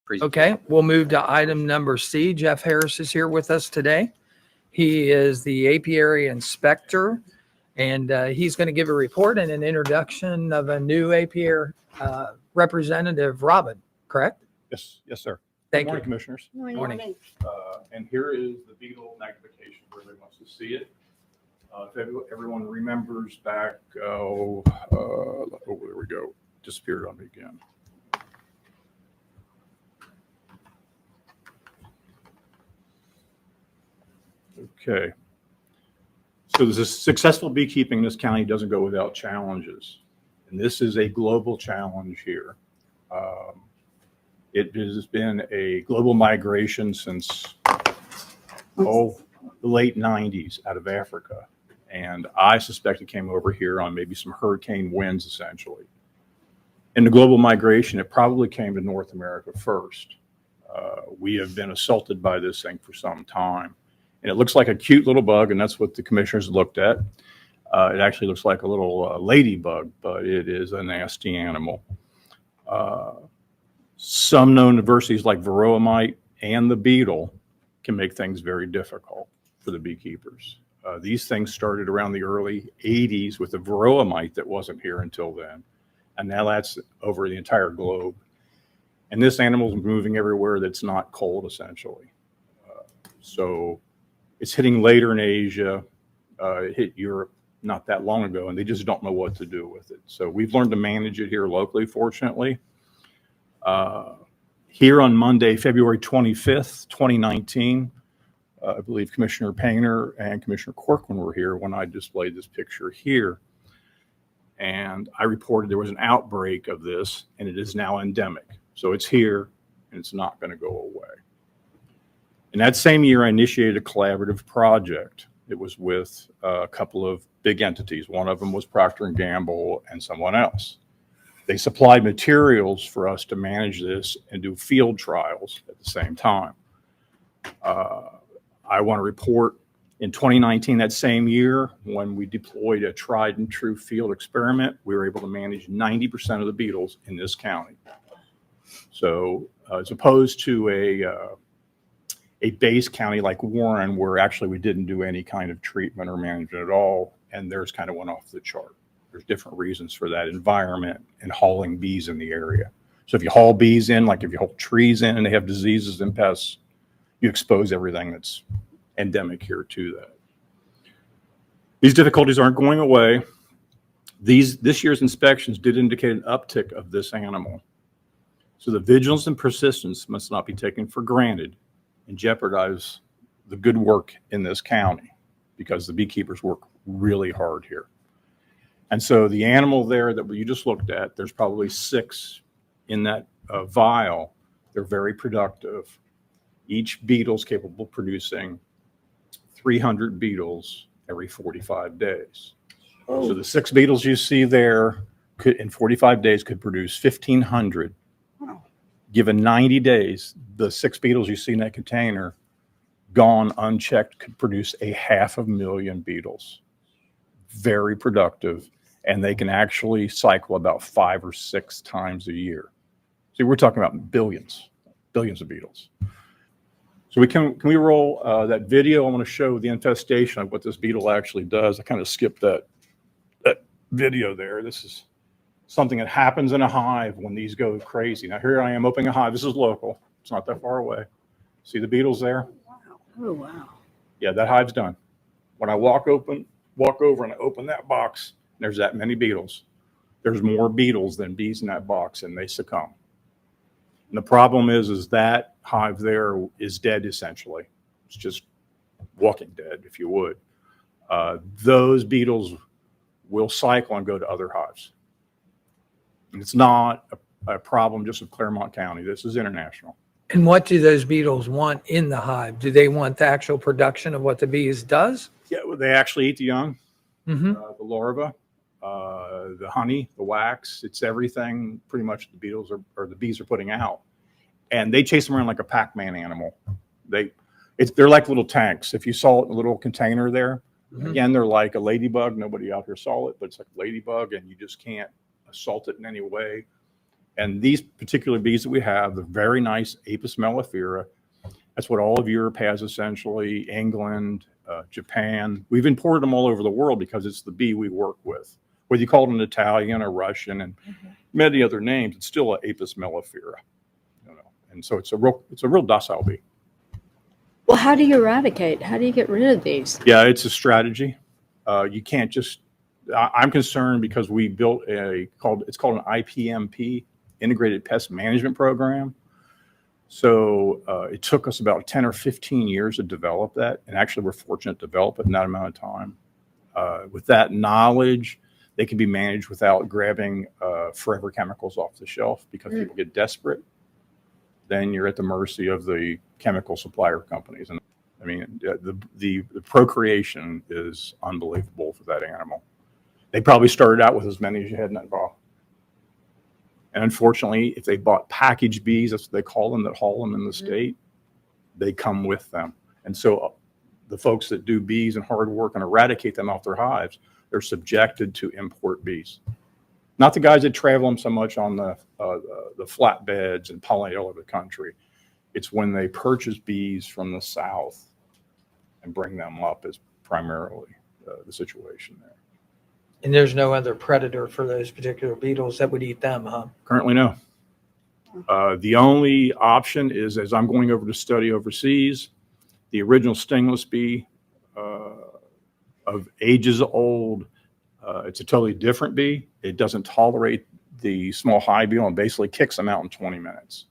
Okay, we'll move to item number C. Jeff Harris is here with us today. He is the apiary inspector, and he's going to give a report and an introduction of a new apiary representative, Robin, correct? Yes, sir. Thank Good morning, you. Commissioners. Morning. And here is the beetle magnification where everybody wants to see it. If everyone remembers back, there we go. Disappeared on me again. Okay. So this successful beekeeping in this county doesn't go without challenges. And this is a global challenge here. It has been a global migration since, the late 90s out of Africa. And I suspect it came over here on maybe some hurricane winds, essentially. In the global migration, it probably came to North America first. We have been assaulted by this thing for some time. And it looks like a cute little bug, and that's what the commissioners looked at. It actually looks like a little ladybug, but it is a nasty animal. Some known adversities like varroa mite and the beetle can make things very difficult for the beekeepers. These things started around the early 80s with the varroa mite that wasn't here until then. And now that's over the entire globe. And this animal is moving everywhere that's not cold, essentially. So it's hitting later in Asia. It hit Europe not that long ago, and they just don't know what to do with it. So we've learned to manage it here locally, fortunately. Here on Monday, February 25th, 2019, I believe Commissioner Painter and Commissioner Corcoran were here when I displayed this picture here. And I reported there was an outbreak of this, and it is now endemic. So it's here, and it's not going to go away. In that same year, I initiated a collaborative project. It was with a couple of big entities. One of them was Procter & Gamble and someone else. They supplied materials for us to manage this and do field trials at the same time. I want to report in 2019, that same year, when we deployed a tried and true field experiment, we were able to manage 90% of the beetles in this county. So as opposed to a base county like Warren, where actually we didn't do any kind of treatment or management at all, and theirs kind of went off the chart. There's different reasons for that environment and hauling bees in the area. So if you haul bees in, like if you haul trees in and they have diseases and pests, you expose everything that's endemic here to that. These difficulties aren't going away. This year's inspections did indicate an uptick of this animal. So the vigilance and persistence must not be taken for granted and jeopardize the good work in this county, because the beekeepers work really hard here. And so the animal there that you just looked at, there's probably 6 in that vial. They're very productive. Each beetle is capable of producing 300 beetles every 45 days. So the 6 beetles you see there in 45 days could produce 1,500. Given 90 days, the 6 beetles you see in that container, gone unchecked, could produce 500,000 beetles. Very productive, and they can actually cycle about 5 or 6 times a year. See, we're talking about billions of beetles. So can we roll that video? I want to show the infestation of what this beetle actually does. I kind of skipped that video there. This is something that happens in a hive when these go crazy. Now here I am opening a hive. This is local. It's not that far away. See the beetles there? Oh, wow. Yeah, that hive's done. When I walk over and I open that box, there's that many beetles. There's more beetles than bees in that box, and they succumb. And the problem is that hive there is dead, essentially. It's just walking dead, if you would. Those beetles will cycle and go to other hives. And it's not a problem just of Clermont County. This is international. And what do those beetles want in the hive? Do they want the actual production of what the bees does? Yeah, well, they actually eat the young, Mm-hmm. the larva, the honey, the wax. It's everything pretty much the beetles or the bees are putting out. And they chase them around like a Pac-Man animal. They're like little tanks. If you saw it in a little container there, Mm-hmm. again, they're like a ladybug. Nobody out here saw it, but it's like a ladybug, and you just can't assault it in any way. And these particular bees that we have, the very nice Apis mellifera, that's what all of Europe has essentially, England, Japan. We've imported them all over the world because it's the bee we work with. Whether you call it an Italian or Russian and many other names, it's still an Apis mellifera. You know? And so it's a real docile bee. Well, how do you eradicate? How do you get rid of these? Yeah, it's a strategy. You can't just. I'm concerned because we built it's called an IPMP, Integrated Pest Management Program. So it took us about 10 or 15 years to develop that, and actually we're fortunate to develop it in that amount of time. With that knowledge, they can be managed without grabbing forever chemicals off the shelf because people get desperate. Then you're at the mercy of the chemical supplier companies. And I mean, the procreation is unbelievable for that animal. They probably started out with as many as you had in that bottle. And unfortunately, if they bought packaged bees, that's what they call them, that haul them in the state, they come with them. And so the folks that do bees and hard work and eradicate them off their hives, they're subjected to import bees. Not the guys that travel them so much on the flatbeds and pollinate all over the country. It's when they purchase bees from the South and bring them up is primarily the situation there. And there's no other predator for those particular beetles that would eat them, huh? Currently, no. The only option is, as I'm going over to study overseas, the original stingless bee of ages old. It's a totally different bee. It doesn't tolerate the small hive beetle and basically kicks them out in 20 minutes.